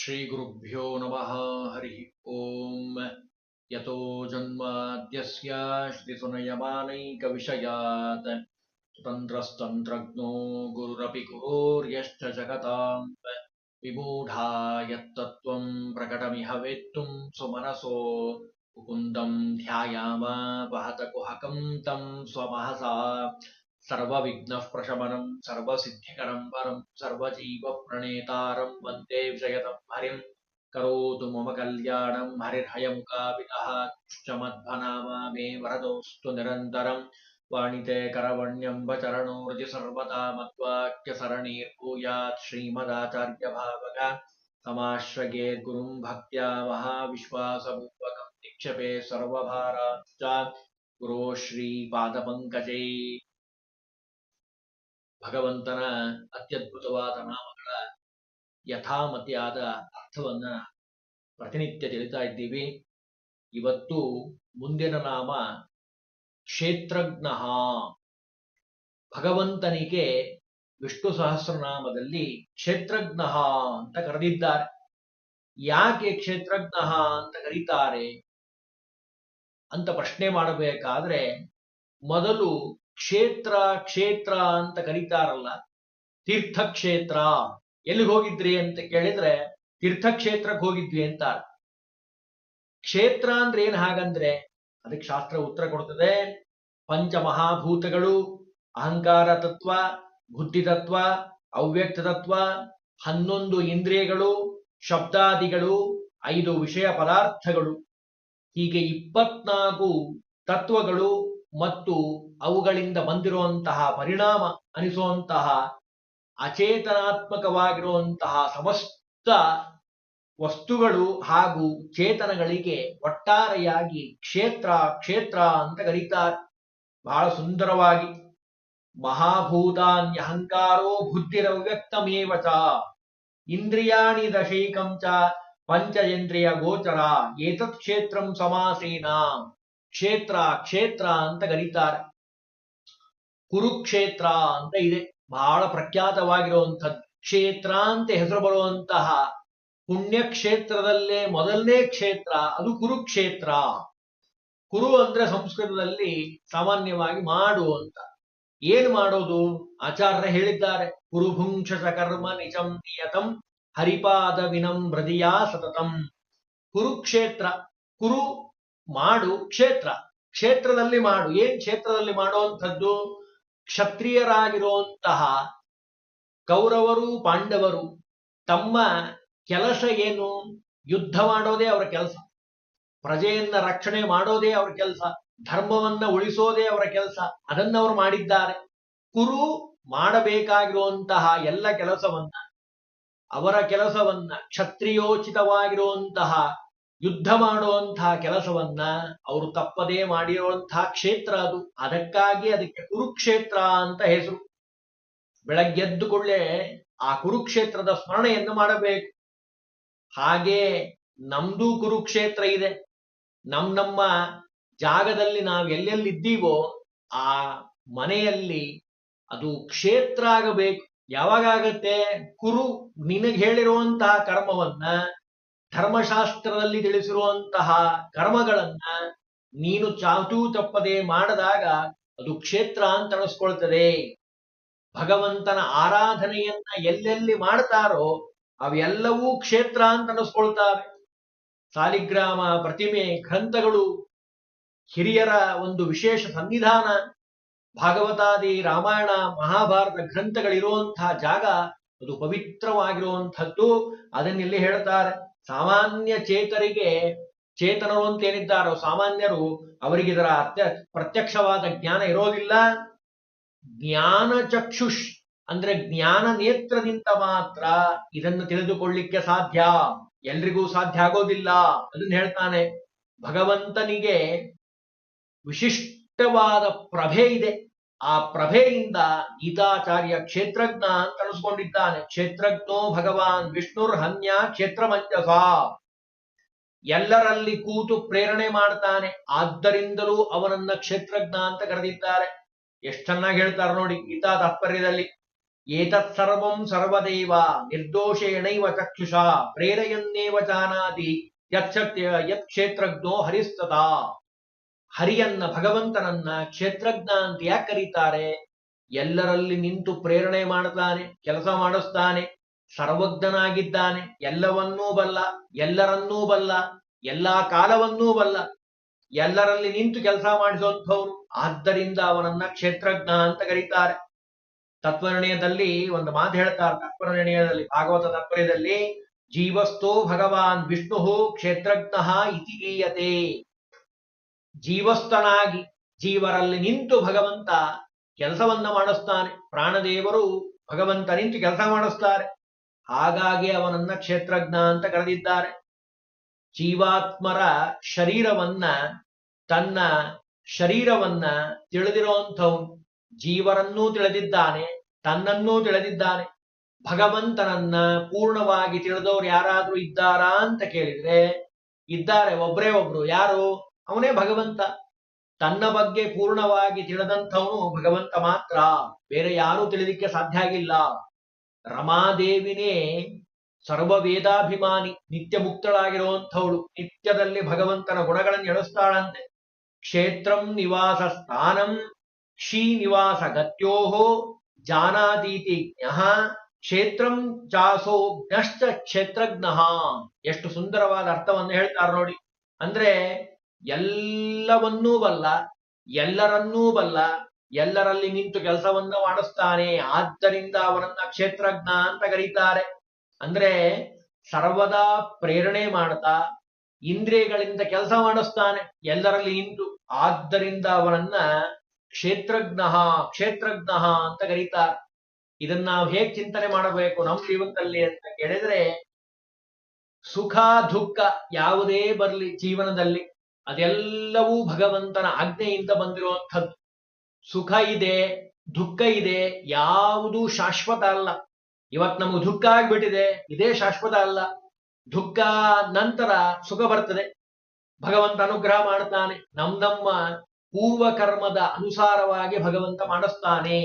श्रीगुरुभ्यो नमः। हरि ओम। यतो जन्माद्यस्य श्रुतिसुनयमानैकविषयात् तन्त्रस्तन्त्रज्ञो गुरुरपि गुरोर्यश्च जगतां विमूढा यत्तत्त्वं प्रकटमिह वेत्तुं सुमनसो मुकुन्दं ध्यायामापहतकुहकं तं स्वमहसा सर्वविघ्नः प्रशमनं सर्वसिद्धिकरं परं सर्वजीवप्रणेतारं वन्दे विजयतं हरिं। करोतु मम कल्याणं हरिर्हयमुखापितः तुष्टमध्वनामा मे वरदोऽस्तु निरन्तरं। वाणिते करवण्यम्ब चरणोर्जि सर्वदा मद्वाक्यसरणीर्भूयात् श्रीमदाचार्यभावग समाश्रयेद्गुरुं भक्त्या महाविश्वासपूर्वकं निक्षेपे सर्वभारांश्च गुरो ಶ್ರೀಪಾದಪಂಕಜೇ। ಭಗವಂತನ ಅತ್ಯದ್ಭುತವಾದ ನಾಮಗಳ ಯಥಾಮತಿಯಾದ ಅರ್ಥವನ್ನ ಪ್ರತಿನಿತ್ಯ ತಿಳಿತಾ ಇದ್ದೀವಿ. ಇವತ್ತು ಮುಂದಿನ ನಾಮ ಕ್ಷೇತ್ರಜ್ಞ. ಭಗವಂತನಿಗೆ ವಿಷ್ಣು ಸಹಸ್ರನಾಮದಲ್ಲಿ ಕ್ಷೇತ್ರಜ್ಞ ಅಂತ ಕರೆದಿದ್ದಾರೆ. ಯಾಕೆ ಕ್ಷೇತ್ರಜ್ಞ ಅಂತ ಕರೀತಾರೆ ಅಂತ ಪ್ರಶ್ನೆ ಮಾಡಬೇಕಾದ್ರೆ, ಮೊದಲು ಕ್ಷೇತ್ರ ಕ್ಷೇತ್ರ ಅಂತ ಕರೀತಾರಲ್ಲ, ತೀರ್ಥಕ್ಷೇತ್ರ ಎಲ್ಲಿಗೆ ಹೋಗಿದ್ರಿ ಅಂತ ಕೇಳಿದ್ರೆ ತೀರ್ಥಕ್ಷೇತ್ರಕ್ಕೆ ಹೋಗಿದ್ವಿ ಅಂತ. ಕ್ಷೇತ್ರ ಅಂದ್ರೆ ಏನ್ ಹಾಗಂದ್ರೆ ಅದಕ್ಕೆ ಶಾಸ್ತ್ರ ಉತ್ತರ ಕೊಡ್ತದೆ. ಪಂಚಮಹಾಭೂತಗಳು, ಅಹಂಕಾರ ತತ್ವ, ಬುದ್ಧಿ ತತ್ವ, ಅವ್ಯಕ್ತ ತತ್ವ, 11 ಇಂದ್ರಿಯಗಳು, ಶಬ್ದಾದಿಗಳು, 5 ವಿಷಯ ಪದಾರ್ಥಗಳು, ಹೀಗೆ 24 ತತ್ವಗಳು ಮತ್ತು ಅವುಗಳಿಂದ ಬಂದಿರುವಂತಹ ಪರಿಣಾಮ ಅನಿಸುವಂತಹ ಅಚೇತನಾತ್ಮಕವಾಗಿರುವಂತಹ ಸಮಸ್ತ ವಸ್ತುಗಳು ಹಾಗೂ ಚೇತನಗಳಿಗೆ ಒಟ್ಟಾರೆಯಾಗಿ ಕ್ಷೇತ್ರ ಕ್ಷೇತ್ರ ಅಂತ ಕರೀತಾರೆ. ಬಹಳ ಸುಂದರವಾಗಿ ಮಹಾಭೂತಾನ್ಯಹಂಕಾರೋ ಬುದ್ಧಿರವ್ಯಕ್ತಮೇವ ಚ ಇಂದ್ರಿಯಾಣಿ ದಶೈಕಂ ಚ ಪಂಚೇಂದ್ರಿಯ ಗೋಚರ ಏತತ್ ಕ್ಷೇತ್ರಂ ಸಮಾಸೇನ. ಕ್ಷೇತ್ರ ಕ್ಷೇತ್ರ ಅಂತ ಕರೀತಾರೆ. ಕುರುಕ್ಷೇತ್ರ ಅಂತ ಇದೆ, ಬಹಳ ಪ್ರಖ್ಯಾತವಾಗಿರುವಂಥದ್ದು. ಕ್ಷೇತ್ರ ಅಂತ ಹೆಸರು ಬರುವಂತಹ ಪುಣ್ಯಕ್ಷೇತ್ರದಲ್ಲೇ ಮೊದಲನೇ ಕ್ಷೇತ್ರ ಅದು ಕುರುಕ್ಷೇತ್ರ. ಕುರು ಅಂದ್ರೆ ಸಂಸ್ಕೃತದಲ್ಲಿ ಸಾಮಾನ್ಯವಾಗಿ ಮಾಡು ಅಂತ. ಏನು ಮಾಡೋದು? ಆಚಾರ್ಯ ಹೇಳಿದ್ದಾರೆ, ಕುರುಭುಂಕ್ಷ ಕರ್ಮ ನಿಜಂ ನಿಯತಂ ಹರಿಪಾದ ವಿನಂ ಹೃದಯ ಸತತಂ. ಕುರುಕ್ಷೇತ್ರ, ಕುರು ಮಾಡು, ಕ್ಷೇತ್ರ ಕ್ಷೇತ್ರದಲ್ಲಿ ಮಾಡು. ಏನ್ ಕ್ಷೇತ್ರದಲ್ಲಿ ಮಾಡುವಂಥದ್ದು? ಕ್ಷತ್ರಿಯರಾಗಿರುವಂತಹ ಕೌರವರು ಪಾಂಡವರು ತಮ್ಮ ಕೆಲಸ ಏನು? ಯುದ್ಧ ಮಾಡೋದೇ ಅವರ ಕೆಲಸ, ಪ್ರಜೆಯನ್ನ ರಕ್ಷಣೆ ಮಾಡೋದೇ ಅವರ ಕೆಲಸ, ಧರ್ಮವನ್ನ ಉಳಿಸೋದೇ ಅವರ ಕೆಲಸ. ಅದನ್ನವರು ಮಾಡಿದ್ದಾರೆ. ಕುರು ಮಾಡಬೇಕಾಗಿರುವಂತಹ ಎಲ್ಲ ಕೆಲಸವನ್ನ, ಅವರ ಕೆಲಸವನ್ನ, ಕ್ಷತ್ರಿಯೋಚಿತವಾಗಿರುವಂತಹ ಯುದ್ಧ ಮಾಡುವಂತಹ ಕೆಲಸವನ್ನ ಅವರು ತಪ್ಪದೇ ಮಾಡಿರುವಂತಹ ಕ್ಷೇತ್ರ ಅದು. ಅದಕ್ಕಾಗಿ ಅದಕ್ಕೆ ಕುರುಕ್ಷೇತ್ರ ಅಂತ ಹೆಸರು. ಬೆಳಗ್ಗೆದ್ದು ಕೊಳ್ಳೆ ಆ ಕುರುಕ್ಷೇತ್ರದ ಸ್ಮರಣೆಯನ್ನು ಮಾಡಬೇಕು. ಹಾಗೆ ನಮ್ದು ಕುರುಕ್ಷೇತ್ರ ಇದೆ. ನಮ್ಮ ಜಾಗದಲ್ಲಿ ನಾವು ಎಲ್ಲೆಲ್ಲಿದ್ದೀವೋ ಆ ಮನೆಯಲ್ಲಿ ಅದು ಕ್ಷೇತ್ರ ಆಗಬೇಕು. ಯಾವಾಗತ್ತೆ? ಕುರು ನಿನಗೆ ಹೇಳಿರುವಂತಹ ಕರ್ಮವನ್ನ, ಧರ್ಮಶಾಸ್ತ್ರದಲ್ಲಿ ತಿಳಿಸಿರುವಂತಹ ಕರ್ಮಗಳನ್ನ ನೀನು ಚಾಚೂ ತಪ್ಪದೆ ಮಾಡದಾಗ ಅದು ಕ್ಷೇತ್ರ ಅಂತ ಅನಿಸ್ಕೊಳ್ತದೆ. ಭಗವಂತನ ಆರಾಧನೆಯನ್ನ ಎಲ್ಲೆಲ್ಲಿ ಮಾಡ್ತಾರೋ ಅವೆಲ್ಲವೂ ಕ್ಷೇತ್ರ ಅಂತ ಅನಿಸ್ಕೊಳ್ತಾರೆ. ಸಾಲಿಗ್ರಾಮ, ಪ್ರತಿಮೆ, ಗ್ರಂಥಗಳು, ಹಿರಿಯರ ಒಂದು ವಿಶೇಷ ಸನ್ನಿಧಾನ, ಭಾಗವತಾದಿ, ರಾಮಾಯಣ, ಮಹಾಭಾರತ ಗ್ರಂಥಗಳಿರುವಂತಹ ಜಾಗ ಅದು ಪವಿತ್ರವಾಗಿರುವಂಥದ್ದು. ಅದನ್ನೆಲ್ಲಿ ಹೇಳ್ತಾರೆ? ಸಾಮಾನ್ಯ ಚೇತರಿಗೆ, ಚೇತನರು ಅಂತ ಏನಿದ್ದಾರೋ ಸಾಮಾನ್ಯರು, ಅವರಿಗೆ ಇದರ ಪ್ರತ್ಯಕ್ಷವಾದ ಜ್ಞಾನ ಇರೋದಿಲ್ಲ. ಜ್ಞಾನ ಚಕ್ಷುಷ್ ಅಂದ್ರೆ ಜ್ಞಾನ ನೇತ್ರದಿಂದ ಮಾತ್ರ ಇದನ್ನು ತಿಳಿದುಕೊಳ್ಳಿಕ್ಕೆ ಸಾಧ್ಯ. ಎಲ್ರಿಗೂ ಸಾಧ್ಯ ಆಗೋದಿಲ್ಲ. ಅದನ್ನ ಹೇಳ್ತಾನೆ. ಭಗವಂತನಿಗೆ ವಿಶಿಷ್ಟವಾದ ಪ್ರಭೆ ಇದೆ. ಆ ಪ್ರಭೆಯಿಂದ ಗೀತಾಚಾರ್ಯ ಕ್ಷೇತ್ರಜ್ಞ ಅಂತ ಅನಿಸ್ಕೊಂಡಿದ್ದಾನೆ. ಕ್ಷೇತ್ರಜ್ಞೋ ಭಗವಾನ್ ವಿಷ್ಣುರ್ ಹನ್ಯ ಕ್ಷೇತ್ರ ಮಂಜಸ. ಎಲ್ಲರಲ್ಲಿ ಕೂತು ಪ್ರೇರಣೆ ಮಾಡ್ತಾನೆ. ಆದ್ದರಿಂದಲೂ ಅವನನ್ನ ಕ್ಷೇತ್ರಜ್ಞ ಅಂತ ಕರೆದಿದ್ದಾರೆ. ಎಷ್ಟು ಚೆನ್ನಾಗಿ ಹೇಳ್ತಾರೆ ನೋಡಿ ಗೀತಾ ತಾತ್ಪರ್ಯದಲ್ಲಿ. ಏತತ್ ಸರ್ವಂ ಸರ್ವದೇವ ನಿರ್ದೋಷೇಣೈವ ಚಕ್ಷುಷಾ ಪ್ರೇರಯನ್ನೇವ ಜಾನಾತಿ ಯತ್ ಕ್ಷೇತ್ರಜ್ಞೋ ಹರಿಸ್ತದಾ. ಹರಿಯನ್ನ, ಭಗವಂತನನ್ನ ಕ್ಷೇತ್ರಜ್ಞ ಅಂತ ಯಾಕೆ ಕರೀತಾರೆ? ಎಲ್ಲರಲ್ಲಿ ನಿಂತು ಪ್ರೇರಣೆ ಮಾಡ್ತಾನೆ, ಕೆಲಸ ಮಾಡಿಸ್ತಾನೆ, ಸರ್ವಜ್ಞನಾಗಿದ್ದಾನೆ, ಎಲ್ಲವನ್ನೂ ಬಲ್ಲ, ಎಲ್ಲರನ್ನೂ ಬಲ್ಲ, ಎಲ್ಲಾ ಕಾಲವನ್ನೂ ಬಲ್ಲ, ಎಲ್ಲರಲ್ಲಿ ನಿಂತು ಕೆಲಸ ಮಾಡಿಸುವಂಥವ್ರು. ಆದ್ದರಿಂದ ಅವನನ್ನ ಕ್ಷೇತ್ರಜ್ಞ ಅಂತ ಕರೀತಾರೆ. ತತ್ವನಿರ್ಣಯದಲ್ಲಿ ಒಂದು ಮಾತು ಹೇಳ್ತಾರೆ. ತತ್ವನಿರ್ಣಯದಲ್ಲಿ, ಭಾಗವತ ತಾತ್ಪರ್ಯದಲ್ಲಿ, ಜೀವಸ್ಥೋ ಭಗವಾನ್ ವಿಷ್ಣು ಕ್ಷೇತ್ರಜ್ಞ ಇತಿ ಗೀಯತೆ. ಜೀವಸ್ಥನಾಗಿ ಜೀವರಲ್ಲಿ ನಿಂತು ಭಗವಂತ ಕೆಲಸವನ್ನ ಮಾಡಿಸ್ತಾನೆ. ಪ್ರಾಣದೇವರು ಭಗವಂತ ನಿಂತು ಕೆಲಸ ಮಾಡಿಸ್ತಾರೆ. ಹಾಗಾಗಿ ಅವನನ್ನ ಕ್ಷೇತ್ರಜ್ಞ ಅಂತ ಕರೆದಿದ್ದಾರೆ. ಜೀವಾತ್ಮರ ಶರೀರವನ್ನ, ತನ್ನ ಶರೀರವನ್ನ ತಿಳಿದಿರುವಂಥವನು. ಜೀವರನ್ನೂ ತಿಳಿದಿದ್ದಾನೆ, ತನ್ನನ್ನೂ ತಿಳಿದಿದ್ದಾನೆ. ಭಗವಂತನನ್ನ ಪೂರ್ಣವಾಗಿ ತಿಳಿದವರು ಯಾರಾದ್ರೂ ಇದ್ದಾರಾ ಅಂತ ಕೇಳಿದ್ರೆ ಇದ್ದಾರೆ, ಒಬ್ರೇ ಒಬ್ರು. ಯಾರು? ಅವನೇ ಭಗವಂತ. ತನ್ನ ಬಗ್ಗೆ ಪೂರ್ಣವಾಗಿ ತಿಳಿದಂಥವನು ಭಗವಂತ ಮಾತ್ರ, ಬೇರೆ ಯಾರೂ ತಿಳಿಲಿಕ್ಕೆ ಸಾಧ್ಯ ಆಗಿಲ್ಲ. ರಮಾದೇವಿನೇ ಸರ್ವ ವೇದಾಭಿಮಾನಿ, ನಿತ್ಯ ಮುಕ್ತಳಾಗಿರುವಂಥವಳು. ನಿತ್ಯದಲ್ಲಿ ಭಗವಂತನ ಗುಣಗಳನ್ನು ಎಣಿಸ್ತಾಳಂತೆ. ಕ್ಷೇತ್ರಂ ನಿವಾಸ ಸ್ಥಾನಂ ಶ್ರೀನಿವಾಸ ಗತ್ಯೋಹೋ ಜಾನಾದೀತಿ ಜ್ಞಃ ಕ್ಷೇತ್ರಂ ಚಾಸೋ ಜ್ಞಶ್ಚ ಕ್ಷೇತ್ರಜ್ಞಃ. ಎಷ್ಟು ಸುಂದರವಾದ ಅರ್ಥವನ್ನು ಹೇಳ್ತಾರೆ ನೋಡಿ. ಅಂದ್ರೆ ಎಲ್ಲವನ್ನೂ ಬಲ್ಲ, ಎಲ್ಲರನ್ನೂ ಬಲ್ಲ, ಎಲ್ಲರಲ್ಲಿ ನಿಂತು ಕೆಲಸವನ್ನ ಮಾಡಿಸ್ತಾನೆ. ಆದ್ದರಿಂದ ಅವನನ್ನ ಕ್ಷೇತ್ರಜ್ಞ ಅಂತ ಕರೀತಾರೆ. ಅಂದ್ರೆ ಸರ್ವದಾ ಪ್ರೇರಣೆ ಮಾಡ್ತಾ ಇಂದ್ರಿಯಗಳಿಂದ ಕೆಲಸ ಮಾಡಿಸ್ತಾನೆ ಎಲ್ಲರಲ್ಲಿ ನಿಂತು. ಆದ್ದರಿಂದ ಅವನನ್ನ ಕ್ಷೇತ್ರಜ್ಞ ಕ್ಷೇತ್ರಜ್ಞ ಅಂತ ಕರೀತಾರೆ. ಇದನ್ನ ನಾವು ಹೇಗೆ ಚಿಂತನೆ ಮಾಡಬೇಕು ನಮ್ಮ ಜೀವನದಲ್ಲಿ ಅಂತ ಕೇಳಿದ್ರೆ, ಸುಖ ದುಃಖ ಯಾವುದೇ ಬರಲಿ ಜೀವನದಲ್ಲಿ, ಅದೆಲ್ಲವೂ ಭಗವಂತನ ಆಜ್ಞೆಯಿಂದ ಬಂದಿರುವಂಥದ್ದು. ಸುಖ ಇದೆ, ದುಃಖ ಇದೆ, ಯಾವುದೂ ಶಾಶ್ವತ ಅಲ್ಲ. ಇವತ್ತು ನಮಗೆ ದುಃಖ ಆಗ್ಬಿಟ್ಟಿದೆ, ಇದೇ ಶಾಶ್ವತ ಅಲ್ಲ. ದುಃಖ ನಂತರ ಸುಖ ಬರ್ತದೆ, ಭಗವಂತ ಅನುಗ್ರಹ ಮಾಡ್ತಾನೆ. ನಮ್ಮ ಪೂರ್ವ ಕರ್ಮದ ಅನುಸಾರವಾಗಿ ಭಗವಂತ ಮಾಡಿಸ್ತಾನೆ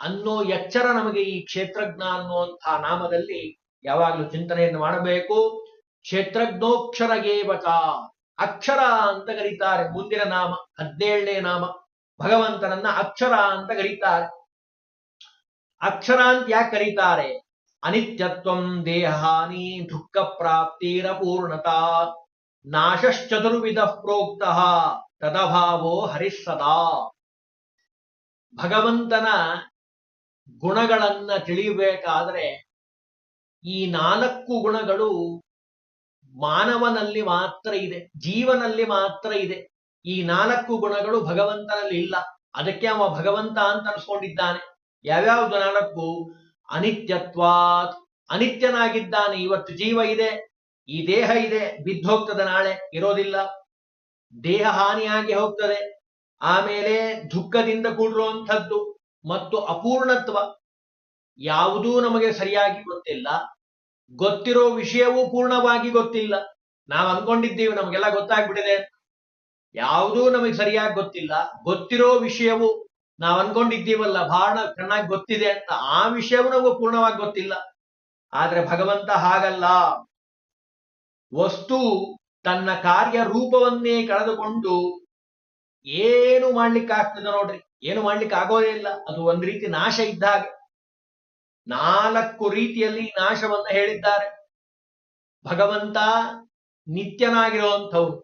ಅನ್ನೋ ಎಚ್ಚರ ನಮಗೆ ಈ ಕ್ಷೇತ್ರಜ್ಞ ಅನ್ನುವಂತಹ ನಾಮದಲ್ಲಿ ಯಾವಾಗಲೂ ಚಿಂತನೆಯನ್ನು ಮಾಡಬೇಕು. ಕ್ಷೇತ್ರಜ್ಞೋಕ್ಷರ ಗೇವಚ, ಅಕ್ಷರ ಅಂತ ಕರೀತಾರೆ. ಮುಂದಿನ ನಾಮ 17ನೇ ನಾಮ, ಭಗವಂತನನ್ನ ಅಕ್ಷರ ಅಂತ ಕರೀತಾರೆ. ಅಕ್ಷರ ಅಂತ ಯಾಕೆ ಕರೀತಾರೆ? ಅನಿತ್ಯತ್ವಂ ದೇಹಾನಿ ದುಃಖ ಪ್ರಾಪ್ತಿರ ಪೂರ್ಣತಾ ನಾಶಶ್ಚತುರ್ವಿಧ ಪ್ರೋಕ್ತ ತದಭಾವೋ ಹರಿಸ್ಸದಾ. ಭಗವಂತನ ಗುಣಗಳನ್ನ ತಿಳಿಯಬೇಕಾದ್ರೆ ಈ 4 ಗುಣಗಳು ಮಾನವನಲ್ಲಿ ಮಾತ್ರ ಇದೆ, ಜೀವನಲ್ಲಿ ಮಾತ್ರ ಇದೆ. ಈ 4 ಗುಣಗಳು ಭಗವಂತನಲ್ಲಿ ಇಲ್ಲ. ಅದಕ್ಕೆ ಅವ ಭಗವಂತ ಅಂತ ಅನ್ಸ್ಕೊಂಡಿದ್ದಾನೆ. ಯಾವ್ಯಾವ್ದು 4? ಅನಿತ್ಯತ್ವಾತ್, ಅನಿತ್ಯನಾಗಿದ್ದಾನೆ. ಇವತ್ತು ಜೀವ ಇದೆ, ಈ ದೇಹ ಇದೆ, ಬಿದ್ದೋಗ್ತದೆ, ನಾಳೆ ಇರೋದಿಲ್ಲ, ದೇಹ ಹಾನಿಯಾಗಿ ಹೋಗ್ತದೆ. ಆಮೇಲೆ ದುಃಖದಿಂದ ಕೂಡಿರುವಂಥದ್ದು ಮತ್ತು ಅಪೂರ್ಣತ್ವ, ಯಾವುದೂ ನಮಗೆ ಸರಿಯಾಗಿ ಗೊತ್ತಿಲ್ಲ. ಗೊತ್ತಿರೋ ವಿಷಯವೂ ಪೂರ್ಣವಾಗಿ ಗೊತ್ತಿಲ್ಲ. ನಾವು ಅನ್ಕೊಂಡಿದ್ದೀವಿ ನಮಗೆಲ್ಲ ಗೊತ್ತಾಗ್ಬಿಟ್ಟಿದೆ, ಯಾವುದೂ ನಮಗೆ ಸರಿಯಾಗಿ ಗೊತ್ತಿಲ್ಲ. ಗೊತ್ತಿರೋ ವಿಷಯವು ನಾವು ಅನ್ಕೊಂಡಿದ್ದೀವಲ್ಲ ಬಹಳ ಚೆನ್ನಾಗಿ ಗೊತ್ತಿದೆ ಅಂತ, ಆ ವಿಷಯವೂ ನಮಗೂ ಪೂರ್ಣವಾಗಿ ಗೊತ್ತಿಲ್ಲ. ಆದ್ರೆ ಭಗವಂತ ಹಾಗಲ್ಲ. ವಸ್ತು ತನ್ನ ಕಾರ್ಯ ರೂಪವನ್ನೇ ಕಳೆದುಕೊಂಡು ಏನು ಮಾಡ್ಲಿಕ್ಕಾಗ್ತದೆ ನೋಡ್ರಿ? ಏನು ಮಾಡ್ಲಿಕ್ಕೆ ಆಗೋದೇ ಇಲ್ಲ. ಅದು ಒಂದ್ ರೀತಿ ನಾಶ ಇದ್ದ ಹಾಗೆ. 4 ರೀತಿಯಲ್ಲಿ ನಾಶವನ್ನ ಹೇಳಿದ್ದಾರೆ. ಭಗವಂತ ನಿತ್ಯನಾಗಿರುವಂಥವ್ರು,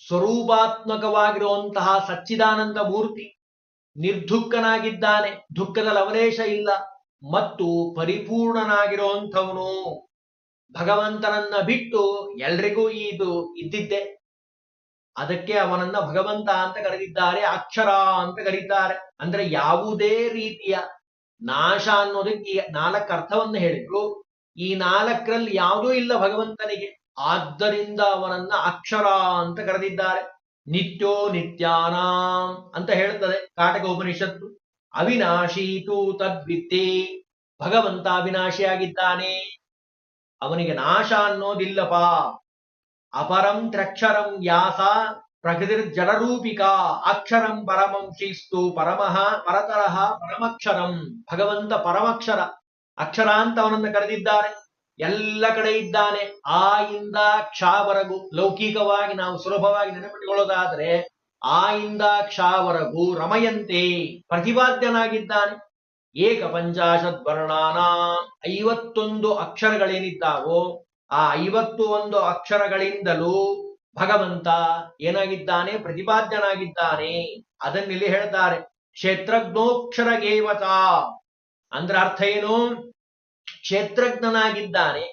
ಸ್ವರೂಪಾತ್ಮಕವಾಗಿರುವಂತಹ ಸಚ್ಚಿದಾನಂದ ಮೂರ್ತಿ, ನಿರ್ದುಃಖನಾಗಿದ್ದಾನೆ, ದುಃಖದ ಲವಲೇಶ ಇಲ್ಲ, ಮತ್ತು ಪರಿಪೂರ್ಣನಾಗಿರುವಂಥವನು. ಭಗವಂತನನ್ನ ಬಿಟ್ಟು ಎಲ್ರಿಗೂ ಇದು ಇದ್ದಿದ್ದೆ. ಅದಕ್ಕೆ ಅವನನ್ನ ಭಗವಂತ ಅಂತ ಕರೆದಿದ್ದಾರೆ, ಅಕ್ಷರ ಅಂತ ಕರೀತಾರೆ. ಅಂದ್ರೆ ಯಾವುದೇ ರೀತಿಯ ನಾಶ ಅನ್ನೋದಕ್ಕೆ 4 ಅರ್ಥವನ್ನು ಹೇಳಿದ್ರು. ಈ 4ರಲ್ಲಿ ಯಾವುದೂ ಇಲ್ಲ ಭಗವಂತನಿಗೆ. ಆದ್ದರಿಂದ ಅವನನ್ನ ಅಕ್ಷರ ಅಂತ ಕರೆದಿದ್ದಾರೆ. ನಿತ್ಯೋ ನಿತ್ಯಾನಾಂ ಅಂತ ಹೇಳ್ತದೆ ಕಾಟಕ ಉಪನಿಷತ್ತು. ಅವಿನಾಶೀತು ತದ್ವಿದ್ಯೆ, ಭಗವಂತ ಅವಿನಾಶಿಯಾಗಿದ್ದಾನೆ, ಅವನಿಗೆ ನಾಶ ಅನ್ನೋದಿಲ್ಲಪ್ಪ. ಅಪರಂ ತ್ರಕ್ಷರಂ ವ್ಯಾಸ ಪ್ರಕೃತಿರ್ಜಡರೂಪಿಕಾ ಅಕ್ಷರಂ ಪರಮಂ ಶ್ರೀಸ್ತು ಪರಮಃ ಪರತರಃ ಪರಮಕ್ಷರಂ. ಭಗವಂತ ಪರಮಕ್ಷರ, ಅಕ್ಷರ ಅಂತ ಅವನನ್ನು ಕರೆದಿದ್ದಾರೆ. ಎಲ್ಲ ಕಡೆ ಇದ್ದಾನೆ. ಆ ಇಂದ ಕ್ಷವರೆಗೂ ಲೌಕಿಕವಾಗಿ ನಾವು ಸುಲಭವಾಗಿ ನೆನಪಿಟ್ಟುಕೊಳ್ಳೋದಾದ್ರೆ ಆ ಇಂದ ಕ್ಷವರೆಗೂ ರಮಯಂತೆ ಪ್ರತಿಪಾದ್ಯನಾಗಿದ್ದಾನೆ. ಏಕ ಪಂಚಾಶತ್ ವರ್ಣಾನ 51 ಅಕ್ಷರಗಳೇನಿದ್ದಾವೋ ಆ 51 ಅಕ್ಷರಗಳಿಂದಲೂ ಭಗವಂತ ಏನಾಗಿದ್ದಾನೆ? ಪ್ರತಿಪಾದ್ಯನಾಗಿದ್ದಾನೆ. ಅದನ್ನಿಲ್ಲಿ ಹೇಳ್ತಾರೆ ಕ್ಷೇತ್ರಜ್ಞೋಕ್ಷರ ಗೇವತ. ಅಂದ್ರೆ ಅರ್ಥ ಏನು? ಕ್ಷೇತ್ರಜ್ಞನಾಗಿದ್ದಾನೆ,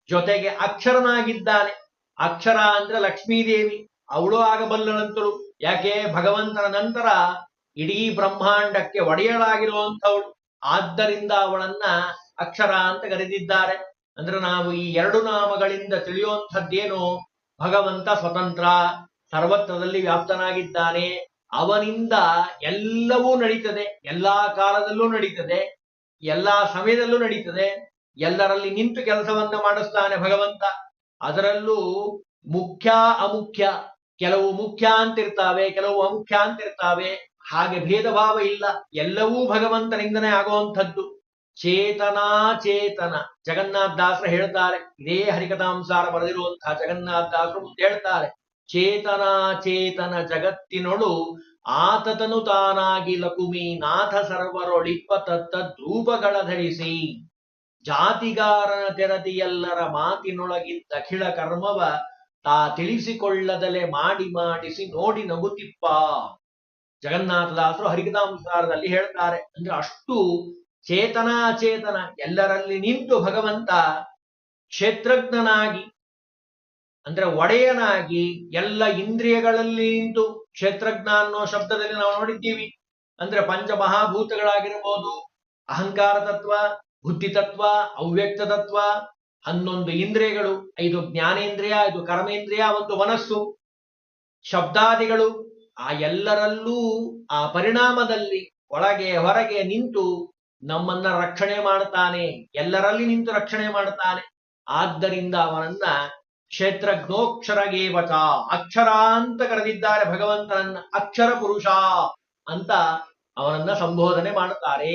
ಜೊತೆಗೆ ಅಕ್ಷರನಾಗಿದ್ದಾನೆ. ಅಕ್ಷರ ಅಂದ್ರೆ ಲಕ್ಷ್ಮೀದೇವಿ, ಅವಳು ಆಗಬಲ್ಲಳಂತಳು. ಯಾಕೆ? ಭಗವಂತನ ನಂತರ ಇಡೀ ಬ್ರಹ್ಮಾಂಡಕ್ಕೆ ಒಡೆಯಳಾಗಿರುವಂಥವಳು. ಆದ್ದರಿಂದ ಅವಳನ್ನ ಅಕ್ಷರ ಅಂತ ಕರೆದಿದ್ದಾರೆ. ಅಂದ್ರೆ ನಾವು ಈ 2 ನಾಮಗಳಿಂದ ತಿಳಿಯುವಂಥದ್ದೇನು? ಭಗವಂತ ಸ್ವತಂತ್ರ, ಸರ್ವತ್ರದಲ್ಲಿ ವ್ಯಾಪ್ತನಾಗಿದ್ದಾನೆ. ಅವನಿಂದ ಎಲ್ಲವೂ ನಡೀತದೆ, ಎಲ್ಲಾ ಕಾಲದಲ್ಲೂ ನಡೀತದೆ, ಎಲ್ಲಾ ಸಮಯದಲ್ಲೂ ನಡೀತದೆ. ಎಲ್ಲರಲ್ಲಿ ನಿಂತು ಕೆಲಸವನ್ನ ಮಾಡಿಸ್ತಾನೆ ಭಗವಂತ. ಅದರಲ್ಲೂ ಮುಖ್ಯ ಅಮುಖ್ಯ, ಕೆಲವು ಮುಖ್ಯ ಅಂತಿರ್ತಾವೆ, ಕೆಲವು ಅಮುಖ್ಯ ಅಂತಿರ್ತಾವೆ. ಹಾಗೆ ಭೇದ ಭಾವ ಇಲ್ಲ, ಎಲ್ಲವೂ ಭಗವಂತನಿಂದನೇ ಆಗುವಂಥದ್ದು. ಚೇತನ ಜಗನ್ನಾಥದಾಸರು ಹೇಳ್ತಾರೆ, ಇದೇ ಹರಿಕಥಾಂಸಾರ ಬರೆದಿರುವಂತಹ ಜಗನ್ನಾಥದಾಸರು ಮುಂದೆ ಹೇಳ್ತಾರೆ, ಚೇತನ ಜಗತ್ತಿನೊಳು ಆತತನು ತಾನಾಗಿ ಲಕುಮಿ ನಾಥ ಸರ್ವರೊಳಿಪ್ಪ ತತ್ತದ್ರೂಪಗಳ ಧರಿಸಿ ಜಾತಿಗಾರನ ತೆರದಿಯಲ್ಲರ ಮಾತಿನೊಳಗಿದ್ದ ಅಖಿಳ ಕರ್ಮವ ತಾ ತಿಳಿಸಿಕೊಳ್ಳದಲೆ ಮಾಡಿಸಿ ನೋಡಿ ನಗುತ್ತಿಪ್ಪ. ಜಗನ್ನಾಥದಾಸರು ಹರಿಕಥಾಂಸಾರದಲ್ಲಿ ಹೇಳ್ತಾರೆ. ಅಂದ್ರೆ ಅಷ್ಟು ಚೇತನ ಅಚೇತನ ಎಲ್ಲರಲ್ಲಿ ನಿಂತು ಭಗವಂತ ಕ್ಷೇತ್ರಜ್ಞನಾಗಿ, ಅಂದ್ರೆ ಒಡೆಯನಾಗಿ, ಎಲ್ಲ ಇಂದ್ರಿಯಗಳಲ್ಲಿ ನಿಂತು. ಕ್ಷೇತ್ರಜ್ಞ ಅನ್ನೋ ಶಬ್ದದಲ್ಲಿ ನಾವು ನೋಡಿದ್ದೀವಿ, ಅಂದ್ರೆ ಪಂಚಮಹಾಭೂತಗಳಾಗಿರ್ಬೋದು, ಅಹಂಕಾರ ತತ್ವ, ಬುದ್ಧಿ ತತ್ವ, ಅವ್ಯಕ್ತ ತತ್ವ, 11 ಇಂದ್ರಿಯಗಳು, 5 ಜ್ಞಾನೇಂದ್ರಿಯ, 5 ಕರ್ಮೇಂದ್ರಿಯ, 1 ಮನಸ್ಸು, ಶಬ್ದಾದಿಗಳು. ಆ ಎಲ್ಲರಲ್ಲೂ ಆ ಪರಿಣಾಮದಲ್ಲಿ ಒಳಗೆ ಹೊರಗೆ ನಿಂತು ನಮ್ಮನ್ನ ರಕ್ಷಣೆ ಮಾಡ್ತಾನೆ, ಎಲ್ಲರಲ್ಲಿ ನಿಂತು ರಕ್ಷಣೆ ಮಾಡ್ತಾನೆ. ಆದ್ದರಿಂದ ಅವನನ್ನ ಕ್ಷೇತ್ರಜ್ಞೋಕ್ಷರ ಗೇವಚ, ಅಕ್ಷರ ಅಂತ ಕರೆದಿದ್ದಾರೆ ಭಗವಂತನನ್ನ. ಅಕ್ಷರ ಪುರುಷ ಅಂತ ಅವನನ್ನ ಸಂಬೋಧನೆ ಮಾಡುತ್ತಾರೆ.